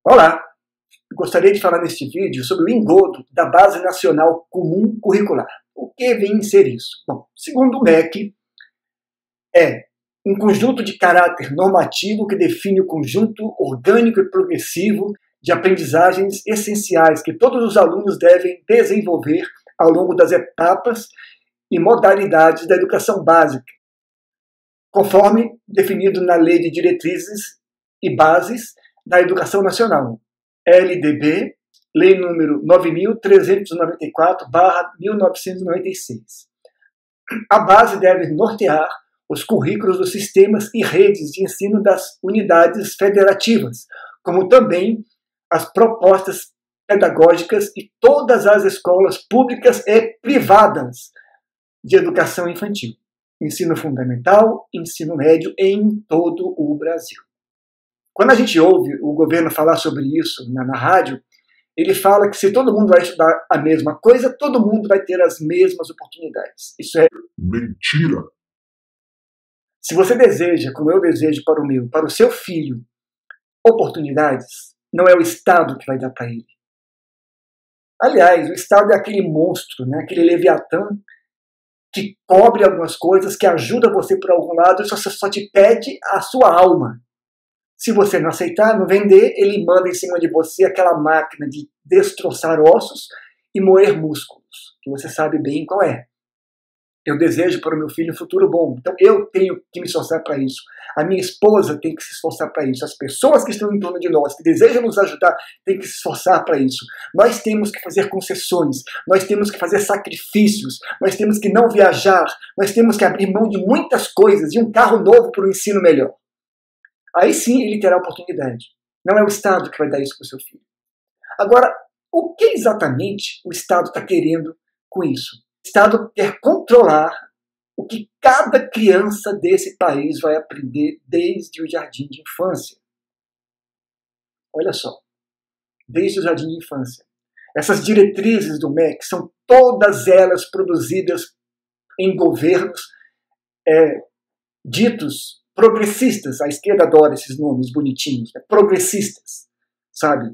Olá! Gostaria de falar neste vídeo sobre o engodo da Base Nacional Comum Curricular. O que vem ser isso? Bom, segundo o MEC, é um conjunto de caráter normativo que define o conjunto orgânico e progressivo de aprendizagens essenciais que todos os alunos devem desenvolver ao longo das etapas e modalidades da educação básica, conforme definido na Lei de Diretrizes e Bases da Educação Nacional, LDB, Lei número 9.394/1996. A base deve nortear os currículos dos sistemas e redes de ensino das unidades federativas, como também as propostas pedagógicas e todas as escolas públicas e privadas de educação infantil, ensino fundamental, ensino médio em todo o Brasil. Quando a gente ouve o governo falar sobre isso na rádio, ele fala que se todo mundo vai estudar a mesma coisa, todo mundo vai ter as mesmas oportunidades. Isso é mentira. Se você deseja, como eu desejo para o seu filho, oportunidades, não é o Estado que vai dar para ele. Aliás, o Estado é aquele monstro, né? Aquele leviatã que cobre algumas coisas, que ajuda você por algum lado e só te pede a sua alma. Se você não aceitar, não vender, ele manda em cima de você aquela máquina de destroçar ossos e moer músculos, que você sabe bem qual é. Eu desejo para o meu filho um futuro bom, então eu tenho que me esforçar para isso. A minha esposa tem que se esforçar para isso. As pessoas que estão em torno de nós, que desejam nos ajudar, têm que se esforçar para isso. Nós temos que fazer concessões, nós temos que fazer sacrifícios, nós temos que não viajar, nós temos que abrir mão de muitas coisas, de um carro novo para um ensino melhor. Aí sim ele terá oportunidade. Não é o Estado que vai dar isso para o seu filho. Agora, o que exatamente o Estado está querendo com isso? O Estado quer controlar o que cada criança desse país vai aprender desde o jardim de infância. Olha só, desde o jardim de infância. Essas diretrizes do MEC são todas elas produzidas em governos ditos progressistas. A esquerda adora esses nomes bonitinhos, né? Progressistas, sabe?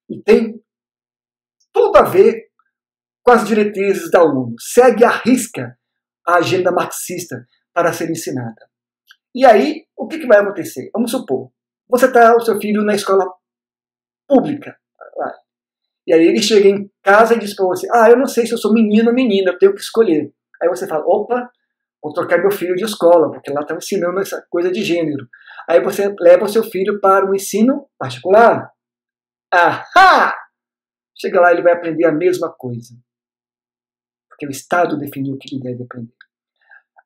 E tem tudo a ver com as diretrizes da ONU. Segue à risca a agenda marxista para ser ensinada. E aí, o que vai acontecer? Vamos supor, você está o seu filho na escola pública, e aí ele chega em casa e diz para você, eu não sei se eu sou menino ou menina, eu tenho que escolher. Aí você fala, opa, vou trocar meu filho de escola, porque lá estão ensinando essa coisa de gênero. Aí você leva o seu filho para o ensino particular. Ahá! Chega lá, ele vai aprender a mesma coisa. Porque o Estado definiu o que ele deve aprender.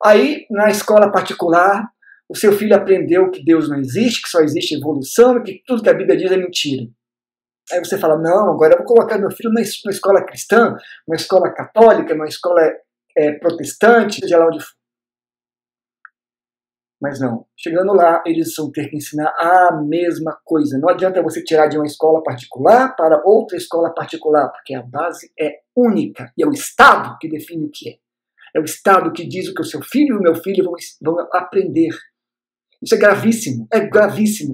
Aí, na escola particular, o seu filho aprendeu que Deus não existe, que só existe evolução, que tudo que a Bíblia diz é mentira. Aí você fala, não, agora eu vou colocar meu filho numa escola cristã, numa escola católica, numa escola protestante, seja lá onde for. Mas não, chegando lá, eles vão ter que ensinar a mesma coisa. Não adianta você tirar de uma escola particular para outra escola particular, porque a base é única, e é o Estado que define o que é. É o Estado que diz o que o seu filho e o meu filho vão aprender. Isso é gravíssimo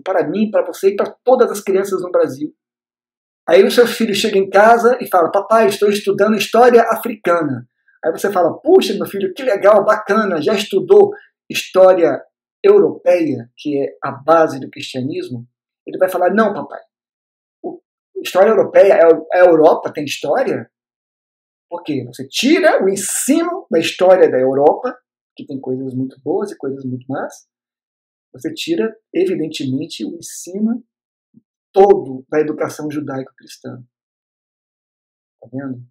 para mim, para você e para todas as crianças no Brasil. Aí o seu filho chega em casa e fala, papai, estou estudando história africana. Aí você fala, puxa, meu filho, que legal, bacana, já estudou história europeia, que é a base do cristianismo? Ele vai falar, não, papai, história europeia, a Europa tem história? Por quê? Você tira o ensino da história da Europa, que tem coisas muito boas e coisas muito más, você tira, evidentemente, o ensino todo da educação judaico-cristã. Tá vendo?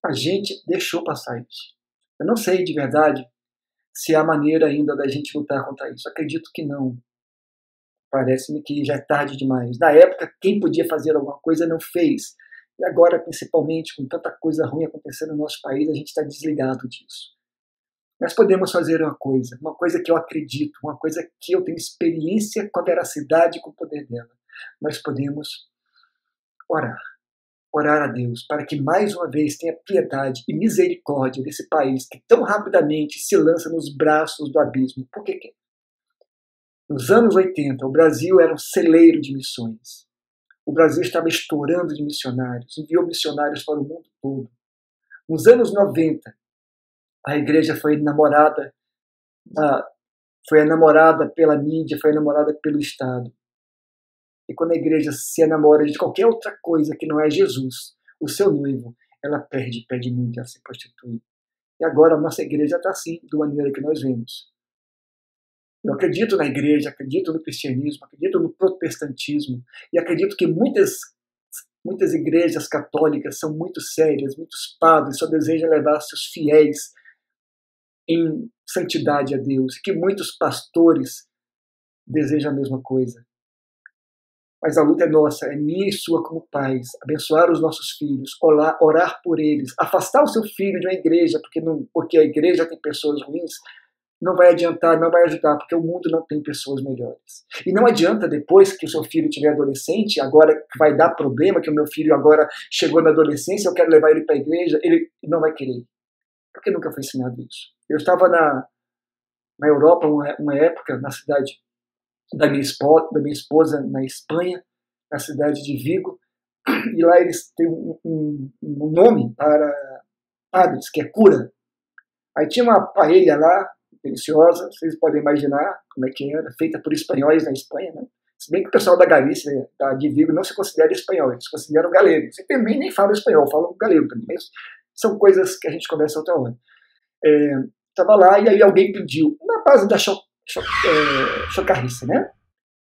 A gente deixou passar isso. Eu não sei de verdade se há maneira ainda da gente lutar contra isso. Acredito que não. Parece-me que já é tarde demais. Na época, quem podia fazer alguma coisa não fez. E agora, principalmente, com tanta coisa ruim acontecendo no nosso país, a gente está desligado disso. Nós podemos fazer uma coisa que eu acredito, uma coisa que eu tenho experiência com a veracidade e com o poder dela. Nós podemos orar a Deus para que mais uma vez tenha piedade e misericórdia desse país que tão rapidamente se lança nos braços do abismo. Por quê? Nos anos 80, o Brasil era um celeiro de missões. O Brasil estava estourando de missionários, enviou missionários para o mundo todo. Nos anos 90, a igreja foi namorada pela mídia, foi namorada pelo Estado. E quando a igreja se enamora de qualquer outra coisa que não é Jesus, o seu noivo, ela perde muito, ela se prostitui. E agora a nossa igreja está assim, da maneira que nós vemos. Eu acredito na igreja, acredito no cristianismo, acredito no protestantismo, e acredito que muitas igrejas católicas são muito sérias, muitos padres só desejam levar seus fiéis em santidade a Deus, que muitos pastores desejam a mesma coisa. Mas a luta é nossa, é minha e sua como pais, abençoar os nossos filhos, orar por eles, afastar o seu filho de uma igreja, porque a igreja tem pessoas ruins, não vai adiantar, não vai ajudar, porque o mundo não tem pessoas melhores. E não adianta depois que o seu filho tiver adolescente, agora vai dar problema, que o meu filho agora chegou na adolescência, eu quero levar ele para a igreja, ele não vai querer, porque nunca foi ensinado isso. Eu estava na Europa, uma época, na cidade da minha esposa, na Espanha, na cidade de Vigo, e lá eles têm um nome para padres, que é cura. Aí tinha uma paella lá, deliciosa, vocês podem imaginar como é que era, feita por espanhóis na Espanha, né? Se bem que o pessoal da Galícia, de Vigo, não se considera espanhol, eles se consideram galegos. E também nem falam espanhol, falam galego também, mas são coisas que a gente conversa outra hora. Estava lá e aí alguém pediu, na base da chocarrice, né?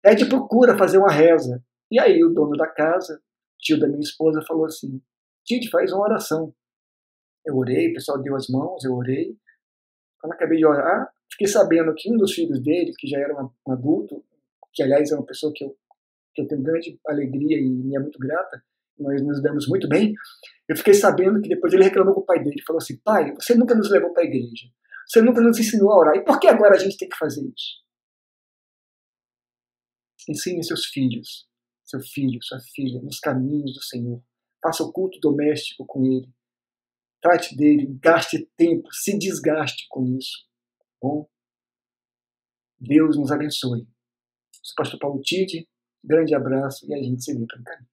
Pede pro cura fazer uma reza. E aí o dono da casa, tio da minha esposa, falou assim, Tite, faz uma oração. Eu orei, o pessoal deu as mãos, eu orei. Quando acabei de orar, fiquei sabendo que um dos filhos dele, que já era um adulto, que aliás é uma pessoa que eu tenho grande alegria e me é muito grata, nós nos damos muito bem, eu fiquei sabendo que depois ele reclamou com o pai dele, falou assim, pai, você nunca nos levou para a igreja, você nunca nos ensinou a orar, e por que agora a gente tem que fazer isso? Ensine seus filhos, seu filho, sua filha, nos caminhos do Senhor, faça o culto doméstico com ele, trate dele, gaste tempo, se desgaste com isso. Bom, Deus nos abençoe. Sou o pastor Paulo Tide, grande abraço e a gente se vê pelo caminho.